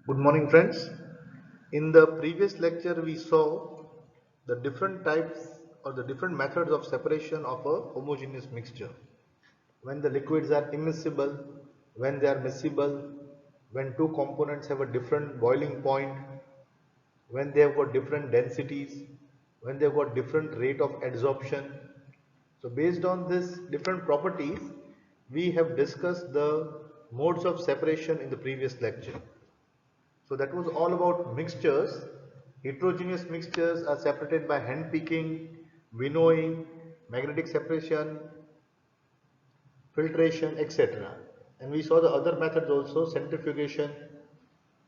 Good morning, friends. In the previous lecture, we saw the different types or the different methods of separation of a homogeneous mixture. When the liquids are immiscible, when they are miscible, when two components have a different boiling point, when they have got different densities, when they have got different rate of adsorption. So based on these different properties, we have discussed the modes of separation in the previous lecture. So that was all about mixtures. Heterogeneous mixtures are separated by hand picking, winnowing, magnetic separation, filtration, etc. And we saw the other methods also: centrifugation,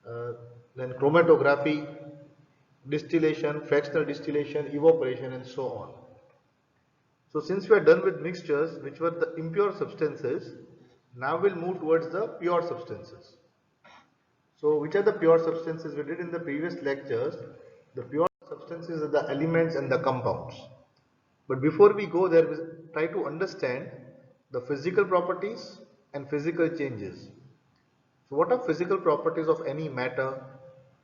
uh, then chromatography, distillation, fractional distillation, evaporation, and so on. So since we are done with mixtures, which were the impure substances, now we'll move towards the pure substances. So which are the pure substances? We did in the previous lectures. The pure substances are the elements and the compounds. But before we go there, we try to understand the physical properties and physical changes. So what are physical properties of any matter?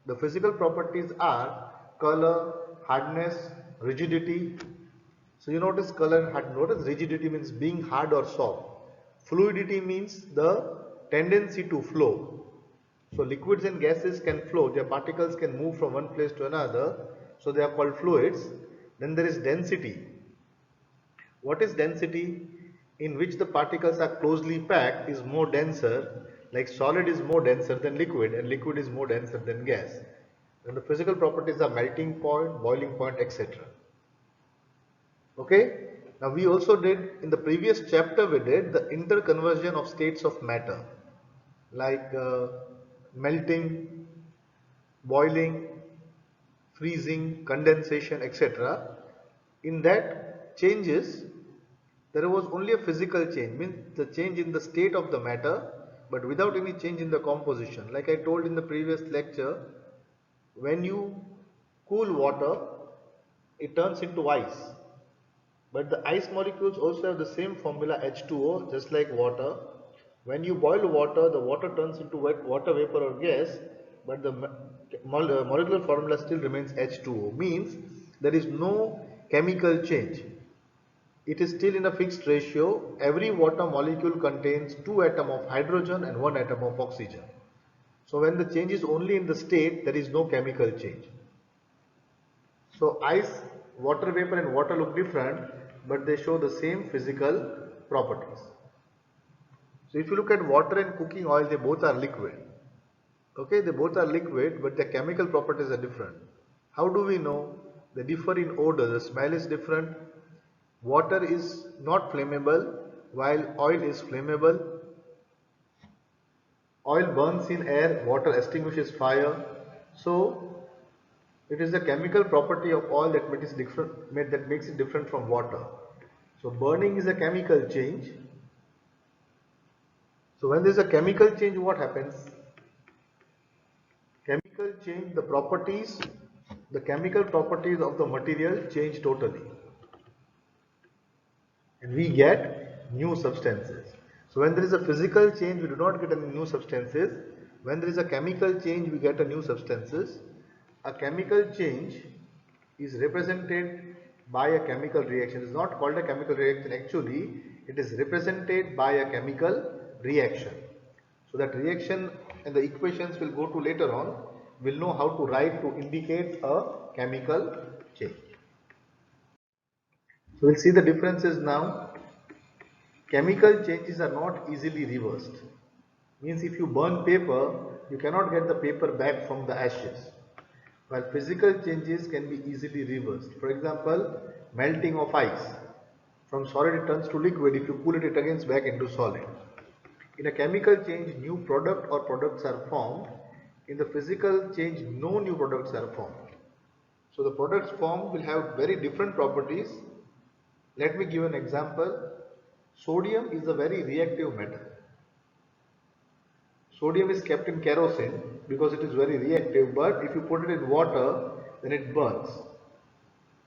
The physical properties are color, hardness, rigidity. So you notice color and hardness. Notice rigidity means being hard or soft. Fluidity means the tendency to flow. So liquids and gases can flow, their particles can move from one place to another, so they are called fluids. Then there is density. What is density? In which the particles are closely packed is more denser, like solid is more denser than liquid and liquid is more denser than gas. And the physical properties are melting point, boiling point, etc. Okay? Now we also did, in the previous chapter we did the interconversion of states of matter, like melting, boiling, freezing, condensation, etc. In that changes, there was only a physical change, means the change in the state of the matter, but without any change in the composition. Like I told in the previous lecture, when you cool water, it turns into ice. But the ice molecules also have the same formula H2O, just like water. When you boil water, the water turns into water vapor or gas, but the molecular formula still remains H2O. Means there is no chemical change. It is still in a fixed ratio. Every water molecule contains 2 atoms of hydrogen and 1 atom of oxygen. So when the change is only in the state, there is no chemical change. So ice, water vapor and water look different, but they show the same physical properties. So if you look at water and cooking oil, they both are liquid. Okay, they both are liquid, but their chemical properties are different. How do we know? They differ in odor, the smell is different. Water is not flammable, while oil is flammable. Oil burns in air, water extinguishes fire. So it is the chemical property of oil that makes it different from water. So burning is a chemical change. So when there is a chemical change, what happens? Chemical change, the chemical properties of the material change totally, and we get new substances. So when there is a physical change, we do not get any new substances. When there is a chemical change, we get a new substances. A chemical change is represented by a chemical reaction. It is not called a chemical reaction actually, it is represented by a chemical reaction. So that reaction and the equations we'll go to later on, we'll know how to write to indicate a chemical change. So we'll see the differences now. Chemical changes are not easily reversed. Means if you burn paper, you cannot get the paper back from the ashes. While physical changes can be easily reversed. For example, melting of ice. From solid it turns to liquid. If you cool it, it again back into solid. In a chemical change, new product or products are formed. In the physical change, no new products are formed. So the products formed will have very different properties. Let me give an example. Sodium is a very reactive metal. Sodium is kept in kerosene because it is very reactive, but if you put it in water, then it burns.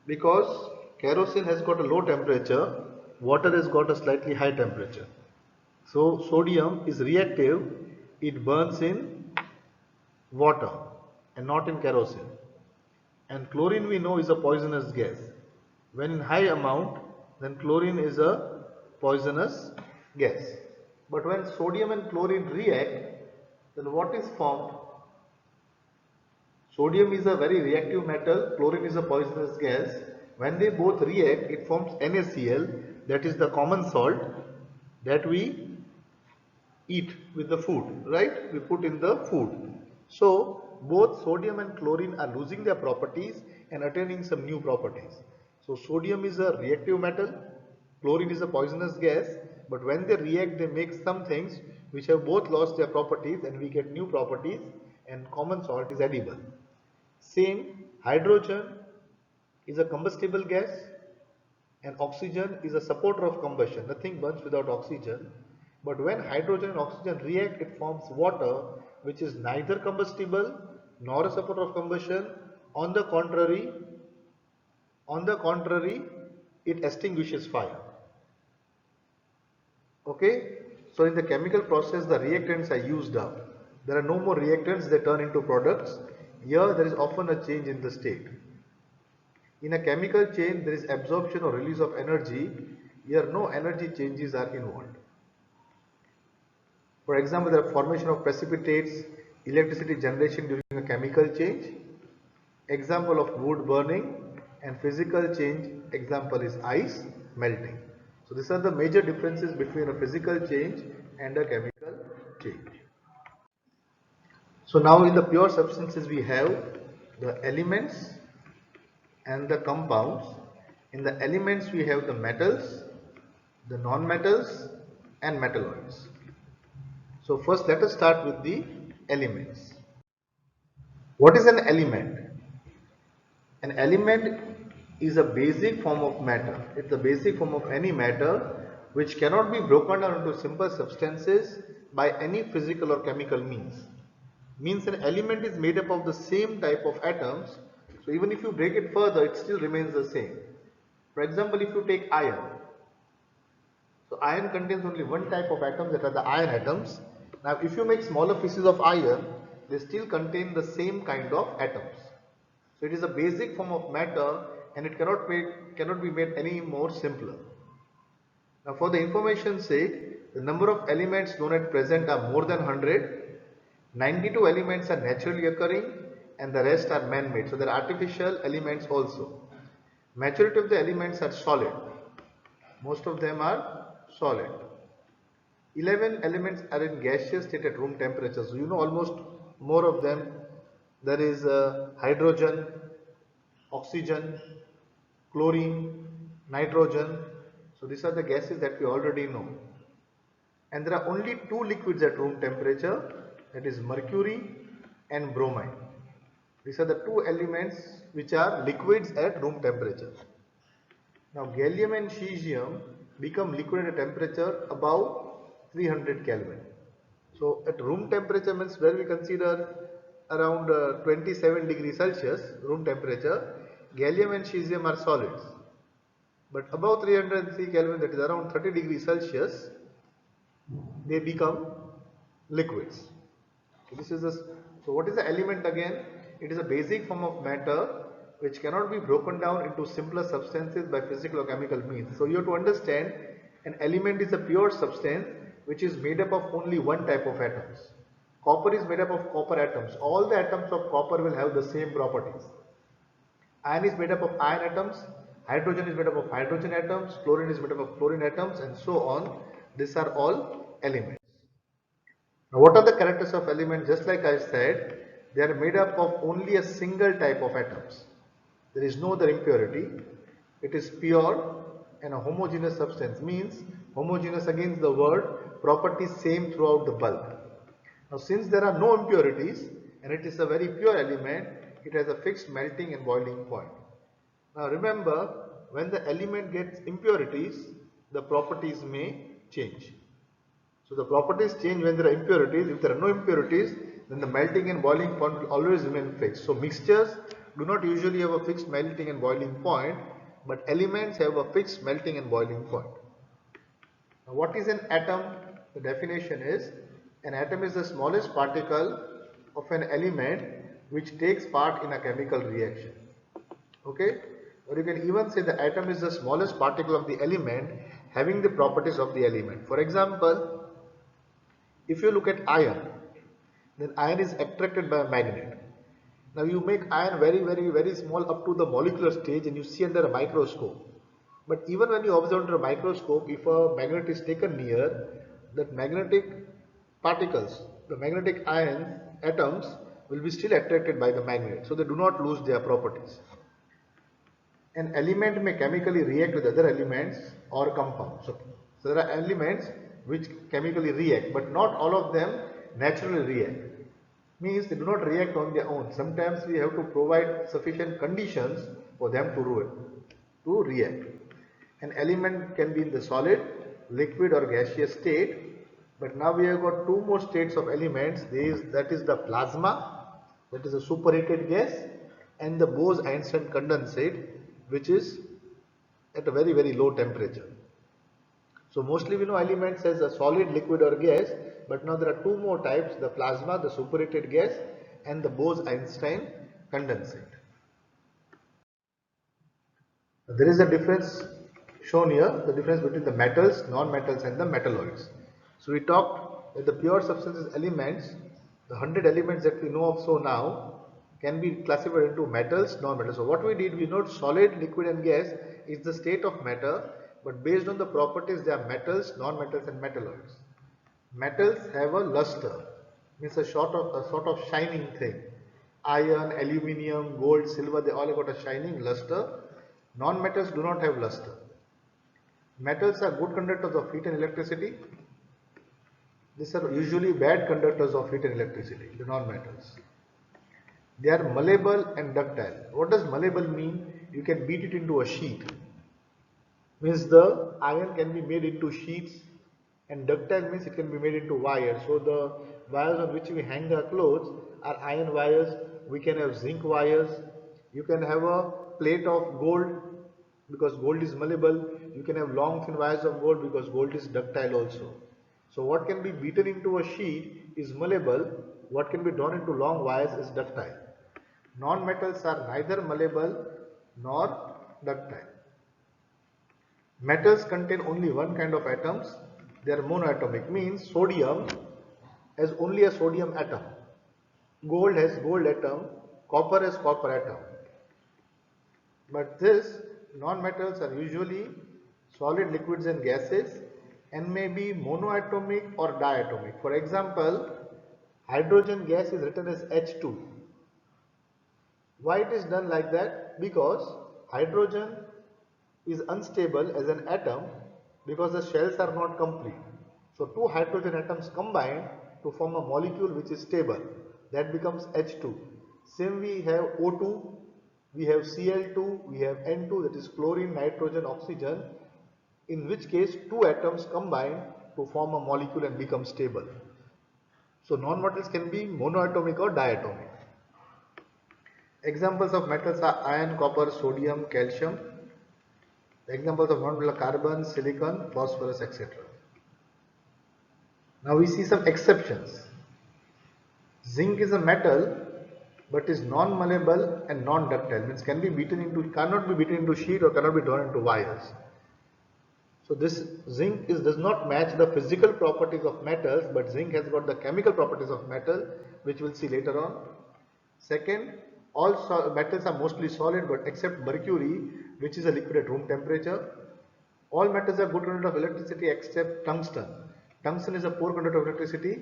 Because kerosene has got a low temperature, water has got a slightly high temperature. So sodium is reactive, it burns in water and not in kerosene. And chlorine we know is a poisonous gas. When in high amount, then chlorine is a poisonous gas. But when sodium and chlorine react, then what is formed? Sodium is a very reactive metal, chlorine is a poisonous gas. When they both react, it forms NaCl, that is the common salt that we eat with the food, right? We put in the food. So both sodium and chlorine are losing their properties and attaining some new properties. So sodium is a reactive metal, chlorine is a poisonous gas, but when they react they make some things which have both lost their properties and we get new properties, and common salt is edible. Same, hydrogen is a combustible gas and oxygen is a supporter of combustion. Nothing burns without oxygen. But when hydrogen and oxygen react, it forms water, which is neither combustible nor a supporter of combustion. On the contrary, on the contrary, it extinguishes fire. Okay? So in the chemical process, the reactants are used up. There are no more reactants, they turn into products. Here, there is often a change in the state. In a chemical chain, there is absorption or release of energy. Here, no energy changes are involved. For example, the formation of precipitates, electricity generation during a chemical change. Example of wood burning, and physical change, example is ice melting. So these are the major differences between a physical change and a chemical change. So now in the pure substances we have the elements and the compounds. In the elements we have the metals, the non-metals and metalloids. So first let us start with the elements. What is an element? An element is a basic form of matter. It's the basic form of any matter which cannot be broken down into simple substances by any physical or chemical means. Means an element is made up of the same type of atoms. So even if you break it further, it still remains the same. For example, if you take iron. So iron contains only one type of atoms, that are the iron atoms. Now if you make smaller pieces of iron, they still contain the same kind of atoms. So it is a basic form of matter and it cannot be made any more simpler. Now for the information's sake, the number of elements known at present are more than 100. 92 elements are naturally occurring and the rest are man-made. So there are artificial elements also. Majority of the elements are solid. Most of them are solid. 11 elements are in gaseous state at room temperature. So you know almost more of them. There is hydrogen, oxygen, chlorine, nitrogen. So these are the gases that we already know. And there are only two liquids at room temperature, that is mercury and bromine. These are the two elements which are liquids at room temperature. Now gallium and cesium become liquid at a temperature above 300 Kelvin. So at room temperature means where we consider around 27 degrees Celsius room temperature, gallium and cesium are solids. But above 303 Kelvin, that is around 30 degrees Celsius, they become liquids. So this is so what is the element again? It is a basic form of matter which cannot be broken down into simpler substances by physical or chemical means. So you have to understand an element is a pure substance which is made up of only one type of atoms. Copper is made up of copper atoms. All the atoms of copper will have the same properties. Iron is made up of iron atoms, hydrogen is made up of hydrogen atoms, chlorine is made up of chlorine atoms, and so on. These are all elements. Now what are the characters of elements? Just like I said, they are made up of only a single type of atoms. There is no other impurity. It is pure and a homogeneous substance. Means homogeneous against the word property same throughout the bulk. Now since there are no impurities and it is a very pure element, it has a fixed melting and boiling point. Now remember, when the element gets impurities, the properties may change. So the properties change when there are impurities. If there are no impurities, then the melting and boiling point will always remain fixed. So mixtures do not usually have a fixed melting and boiling point, but elements have a fixed melting and boiling point. Now what is an atom? The definition is, an atom is the smallest particle of an element which takes part in a chemical reaction. Okay, or you can even say the atom is the smallest particle of the element having the properties of the element. For example, if you look at iron, then iron is attracted by a magnet. Now you make iron very small up to the molecular stage and you see under a microscope. But even when you observe under a microscope, if a magnet is taken near, that magnetic particles, the magnetic ion atoms will be still attracted by the magnet. So they do not lose their properties. An element may chemically react with other elements or compounds. So there are elements which chemically react, but not all of them naturally react. Means they do not react on their own. Sometimes we have to provide sufficient conditions for them to react. An element can be in the solid, liquid or gaseous state, but now we have got two more states of elements. That is the plasma, that is a superheated gas, and the Bose-Einstein condensate, which is at a very low temperature. So mostly we know elements as a solid, liquid or gas, but now there are two more types, the plasma, the superheated gas, and the Bose-Einstein condensate. There is a difference shown here, the difference between the metals, non-metals and the metalloids. So we talked that the pure substances elements, the 100 elements that we know of so now, can be classified into metals, non-metals. So what we did, we know solid, liquid and gas is the state of matter, but based on the properties they are metals, non-metals and metalloids. Metals have a luster, means a sort of shining thing. Iron, aluminium, gold, silver, they all have got a shining luster. Non-metals do not have luster. Metals are good conductors of heat and electricity. These are usually bad conductors of heat and electricity, the non-metals. They are malleable and ductile. What does malleable mean? You can beat it into a sheet. Means the iron can be made into sheets, and ductile means it can be made into wires. So the wires on which we hang our clothes are iron wires. We can have zinc wires. You can have a plate of gold because gold is malleable. You can have long thin wires of gold because gold is ductile also. So what can be beaten into a sheet is malleable. What can be drawn into long wires is ductile. Non-metals are neither malleable nor ductile. Metals contain only one kind of atoms. They are monoatomic, means sodium has only a sodium atom. Gold has gold atom. Copper has copper atom. But this non-metals are usually solid, liquids and gases and may be monoatomic or diatomic. For example, hydrogen gas is written as H2. Why it is done like that? Because hydrogen is unstable as an atom because the shells are not complete. So two hydrogen atoms combine to form a molecule which is stable. That becomes H2. Same we have O2, we have Cl2, we have N2, that is chlorine, nitrogen, oxygen, in which case two atoms combine to form a molecule and become stable. So non-metals can be monoatomic or diatomic. Examples of metals are iron, copper, sodium, calcium. Examples of non-metal are carbon, silicon, phosphorus, etc. Now we see some exceptions. Zinc is a metal but is non-malleable and non-ductile, means cannot be beaten into sheet or cannot be drawn into wires. So this zinc does not match the physical properties of metals, but zinc has got the chemical properties of metal, which we'll see later on. Second, all metals are mostly solid, but except mercury, which is a liquid at room temperature. All metals are good conductor of electricity except tungsten. Tungsten is a poor conductor of electricity,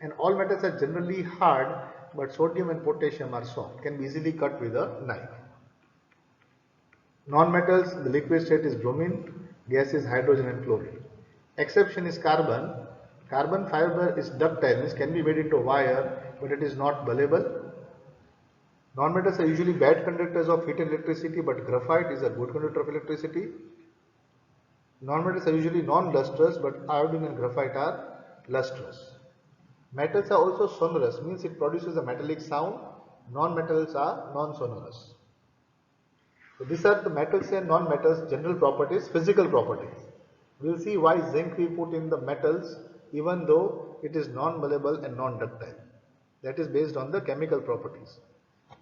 and all metals are generally hard, but sodium and potassium are soft, can be easily cut with a knife. Non-metals, the liquid state is bromine, gas is hydrogen and chlorine. Exception is carbon. Carbon fiber is ductile, means can be made into a wire, but it is not malleable. Non-metals are usually bad conductors of heat and electricity, but graphite is a good conductor of electricity. Non-metals are usually non-lustrous, but iodine and graphite are lustrous. Metals are also sonorous, means it produces a metallic sound. Non-metals are non-sonorous. So these are the metals and non-metals general properties, physical properties. We will see why zinc we put in the metals even though it is non-malleable and non-ductile. That is based on the chemical properties.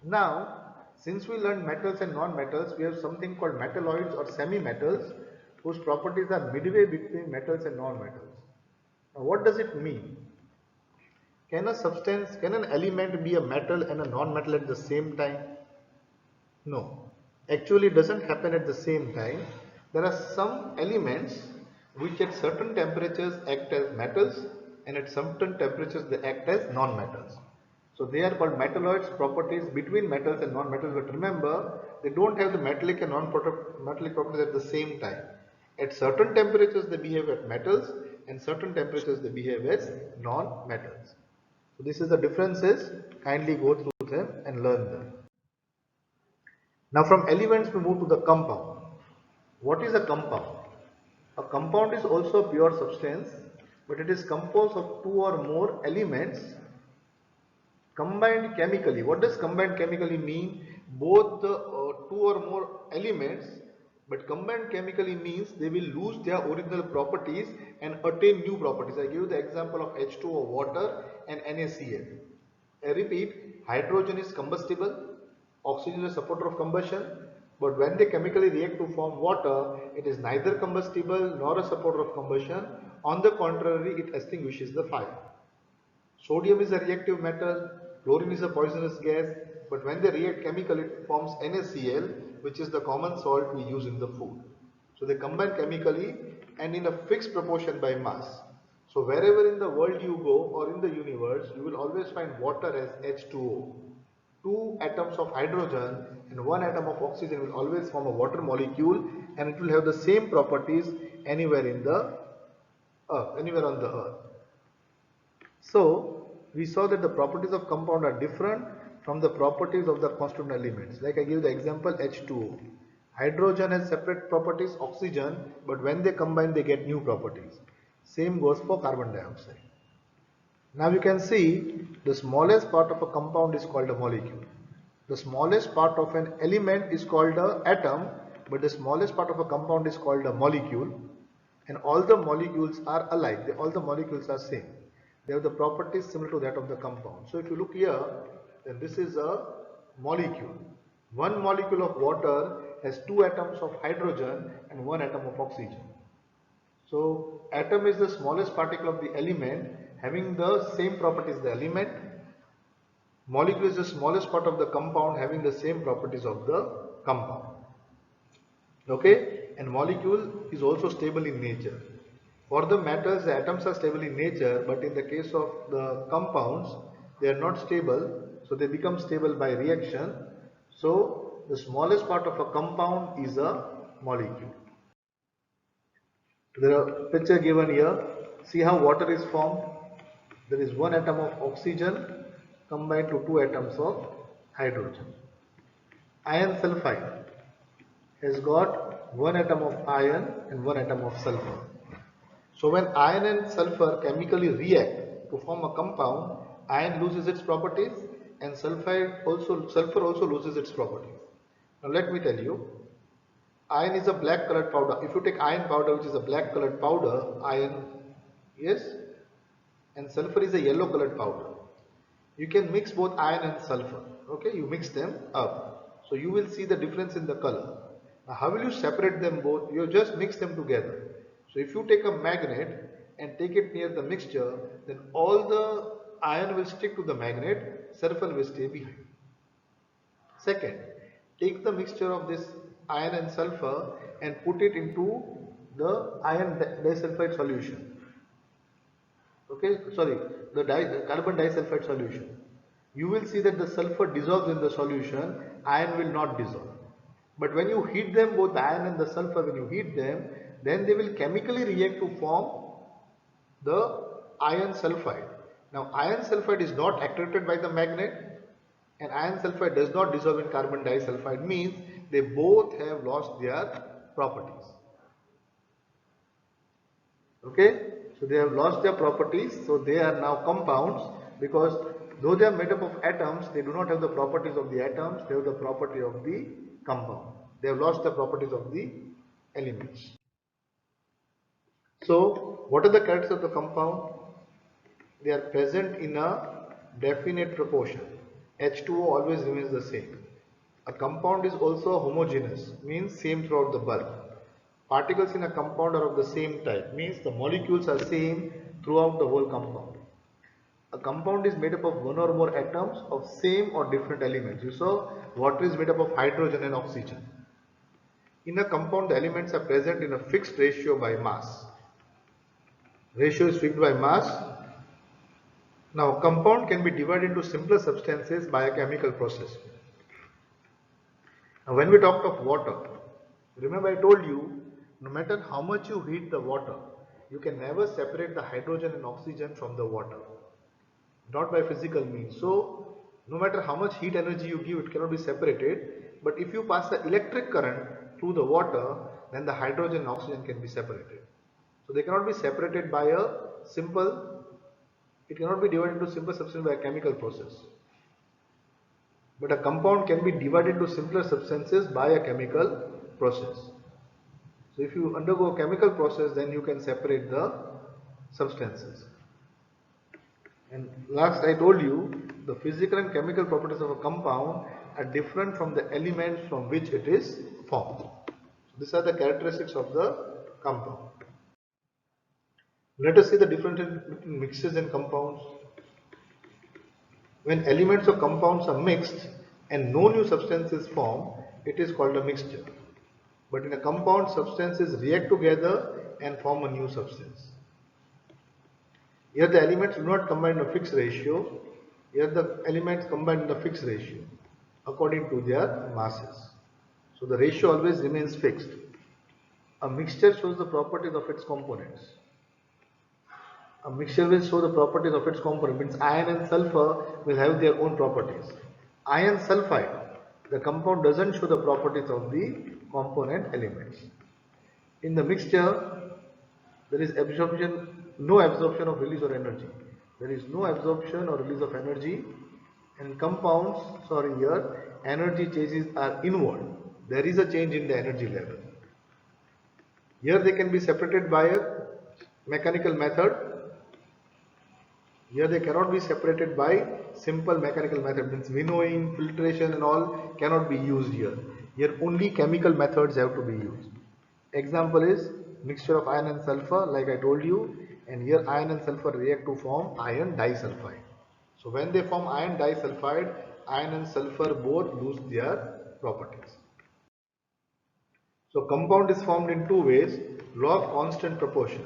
Now, since we learned metals and non-metals, we have something called metalloids or semi-metals whose properties are midway between metals and non-metals. Now, what does it mean? Can an element be a metal and a non-metal at the same time? No. Actually, it doesn't happen at the same time. There are some elements which at certain temperatures act as metals and at certain temperatures they act as non-metals. So they are called metalloids, properties between metals and non-metals, but remember they don't have the metallic and non-metallic properties at the same time. At certain temperatures they behave as metals and certain temperatures they behave as non-metals. So this is the differences, kindly go through them and learn them. Now from elements we move to the compound. What is a compound? A compound is also a pure substance, but it is composed of two or more elements combined chemically. What does combined chemically mean? Both the two or more elements, but combined chemically means they will lose their original properties and attain new properties. I give you the example of H2O water and NaCl. I repeat, hydrogen is combustible, oxygen is a supporter of combustion, but when they chemically react to form water, it is neither combustible nor a supporter of combustion. On the contrary, it extinguishes the fire. Sodium is a reactive metal, chlorine is a poisonous gas, but when they react chemically, it forms NaCl, which is the common salt we use in the food. So they combine chemically and in a fixed proportion by mass. So wherever in the world you go or in the universe, you will always find water as H2O. Two atoms of hydrogen and one atom of oxygen will always form a water molecule, and it will have the same properties anywhere in the earth, anywhere on the earth. So we saw that the properties of compound are different from the properties of the constituent elements. Like I give the example H2O. Hydrogen has separate properties, oxygen, but when they combine they get new properties. Same goes for carbon dioxide. Now you can see the smallest part of a compound is called a molecule. The smallest part of an element is called an atom, but the smallest part of a compound is called a molecule. And all the molecules are alike, all the molecules are same. They have the properties similar to that of the compound. So if you look here, then this is a molecule. One molecule of water has two atoms of hydrogen and one atom of oxygen. So atom is the smallest particle of the element having the same properties as the element. Molecule is the smallest part of the compound having the same properties of the compound. Okay, and molecule is also stable in nature. For the metals, the atoms are stable in nature, but in the case of the compounds, they are not stable, so they become stable by reaction. So the smallest part of a compound is a molecule. There are picture given here. See how water is formed. There is one atom of oxygen combined to two atoms of hydrogen. Iron sulfide has got one atom of iron and one atom of sulfur. So when iron and sulfur chemically react to form a compound, iron loses its properties and sulfur also loses its properties. Now let me tell you, iron is a black colored powder. If you take iron powder, which is a black colored powder, iron, yes, and sulfur is a yellow colored powder. You can mix both iron and sulfur. Okay, you mix them up. So you will see the difference in the color. Now how will you separate them both? You just mix them together. So if you take a magnet and take it near the mixture, then all the iron will stick to the magnet, sulfur will stay behind. Second, take the mixture of this iron and sulfur and put it into the iron disulfide solution. Okay, sorry, the carbon disulfide solution. You will see that the sulfur dissolves in the solution, iron will not dissolve. But when you heat them, both the iron and the sulfur, when you heat them, then they will chemically react to form the iron sulfide. Now iron sulfide is not attracted by the magnet, and iron sulfide does not dissolve in carbon disulfide, means they both have lost their properties. Okay, so they have lost their properties, so they are now compounds, because though they are made up of atoms, they do not have the properties of the atoms, they have the property of the compound. They have lost the properties of the elements. So what are the characters of the compound? They are present in a definite proportion. H2O always remains the same. A compound is also homogeneous, means same throughout the bulk. Particles in a compound are of the same type, means the molecules are same throughout the whole compound. A compound is made up of one or more atoms of same or different elements. You saw water is made up of hydrogen and oxygen. In a compound, the elements are present in a fixed ratio by mass. Ratio is fixed by mass. Now, a compound can be divided into simpler substances by a chemical process. Now, when we talked of water, remember I told you, no matter how much you heat the water, you can never separate the hydrogen and oxygen from the water, not by physical means. So, no matter how much heat energy you give, it cannot be separated. But if you pass the electric current through the water, then the hydrogen and oxygen can be separated. So, they cannot be separated by a simple, it cannot be divided into simple substance by a chemical process. But a compound can be divided into simpler substances by a chemical process. So if you undergo a chemical process, then you can separate the substances. And last I told you, the physical and chemical properties of a compound are different from the elements from which it is formed. So these are the characteristics of the compound. Let us see the difference between mixtures and compounds. When elements of compounds are mixed and no new substance is formed, it is called a mixture. But in a compound, substances react together and form a new substance. Here the elements do not combine in a fixed ratio. Here the elements combine in a fixed ratio according to their masses. So the ratio always remains fixed. A mixture shows the properties of its components. A mixture will show the properties of its component, means iron and sulfur will have their own properties. Iron sulfide, the compound doesn't show the properties of the component elements. In the mixture, there is no absorption of release or energy. There is no absorption or release of energy. In compounds, here, energy changes are inward. There is a change in the energy level. Here they can be separated by a mechanical method. Here they cannot be separated by simple mechanical method, means winnowing, filtration and all cannot be used here. Here only chemical methods have to be used. Example is mixture of iron and sulfur, like I told you, and here iron and sulfur react to form iron disulfide. So when they form iron disulfide, iron and sulfur both lose their properties. So compound is formed in two ways, law of constant proportion.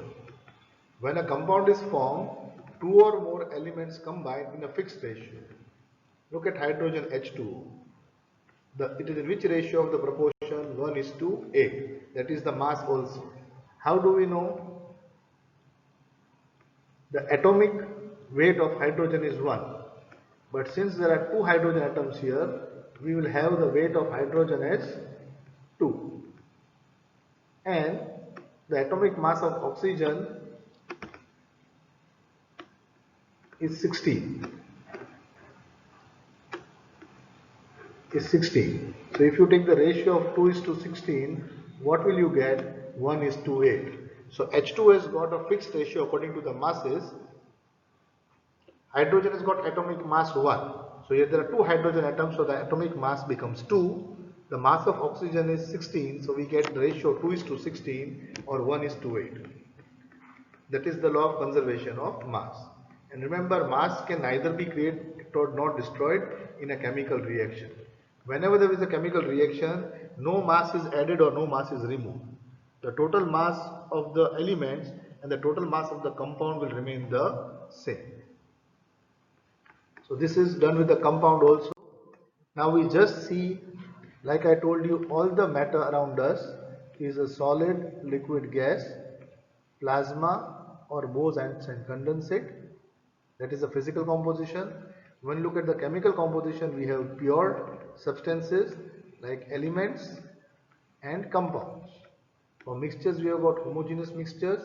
When a compound is formed, two or more elements combine in a fixed ratio. Look at hydrogen H2O. It is in which ratio of the proportion? 1:8. That is the mass also. How do we know? The atomic weight of hydrogen is 1. But since there are two hydrogen atoms here, we will have the weight of hydrogen as 2. And the atomic mass of oxygen is 16. So if you take the ratio of 2:16, what will you get? 1:8. So H2 has got a fixed ratio according to the masses. Hydrogen has got atomic mass 1. So here there are two hydrogen atoms, so the atomic mass becomes 2. The mass of oxygen is 16, so we get the ratio 2:16 or 1:8. That is the law of conservation of mass. And remember, mass can neither be created or not destroyed in a chemical reaction. Whenever there is a chemical reaction, no mass is added or no mass is removed. The total mass of the elements and the total mass of the compound will remain the same. So this is done with the compound also. Now we just see, like I told you, all the matter around us is a solid, liquid, gas, plasma or bosons and condensate. That is the physical composition. When you look at the chemical composition, we have pure substances like elements and compounds. For mixtures, we have got homogeneous mixtures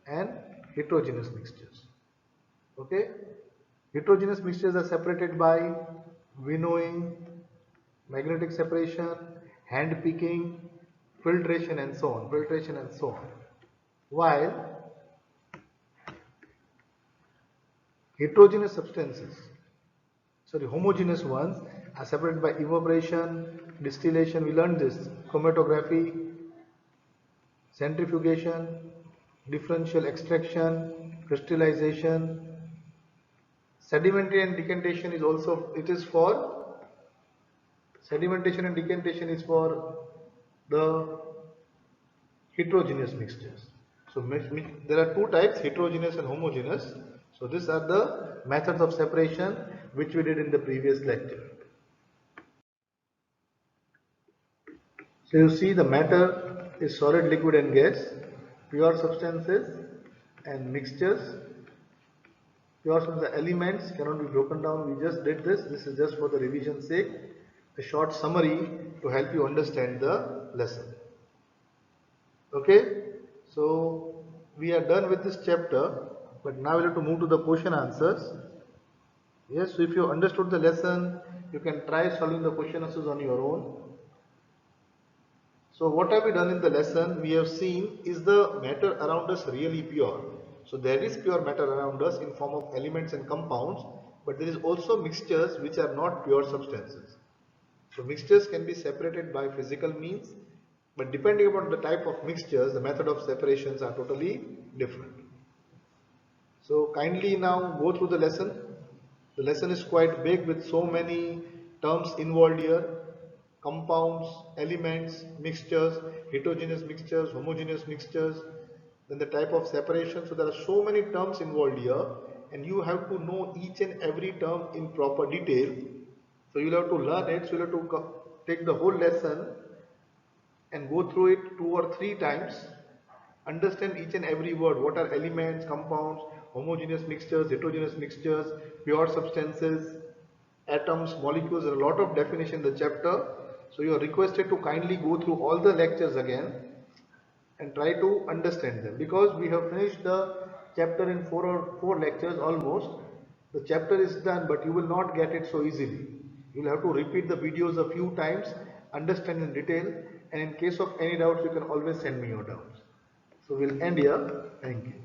and heterogeneous mixtures. Okay? Heterogeneous mixtures are separated by winnowing, magnetic separation, hand picking, filtration and so on. While heterogeneous substances, sorry, homogeneous ones are separated by evaporation, distillation, we learned this, chromatography, centrifugation, differential extraction, crystallization, sedimentary and decantation is also, it is for, sedimentation and decantation is for the heterogeneous mixtures. So there are two types, heterogeneous and homogeneous. So these are the methods of separation which we did in the previous lecture. So you see the matter is solid, liquid and gas, pure substances and mixtures. Pure substances, the elements cannot be broken down. We just did this. This is just for the revision sake, a short summary to help you understand the lesson. Okay, so we are done with this chapter, but now we have to move to the question answers. Yes, so if you understood the lesson, you can try solving the question answers on your own. So what have we done in the lesson? We have seen, is the matter around us really pure? So there is pure matter around us in form of elements and compounds, but there is also mixtures which are not pure substances. So mixtures can be separated by physical means, but depending upon the type of mixtures, the method of separations are totally different. So kindly now go through the lesson. The lesson is quite big with so many terms involved here. Compounds, elements, mixtures, heterogeneous mixtures, homogeneous mixtures, then the type of separation. So there are so many terms involved here and you have to know each and every term in proper detail. So you'll have to learn it, so you'll have to take the whole lesson and go through it 2 or 3 times, understand each and every word, what are elements, compounds, homogeneous mixtures, heterogeneous mixtures, pure substances, atoms, molecules. There are a lot of definition in the chapter, so you are requested to kindly go through all the lectures again and try to understand them, because we have finished the chapter in 4 lectures almost. The chapter is done, but you will not get it so easily. You will have to repeat the videos a few times, understand in detail, and in case of any doubts you can always send me your doubts. So we'll end here. Thank you.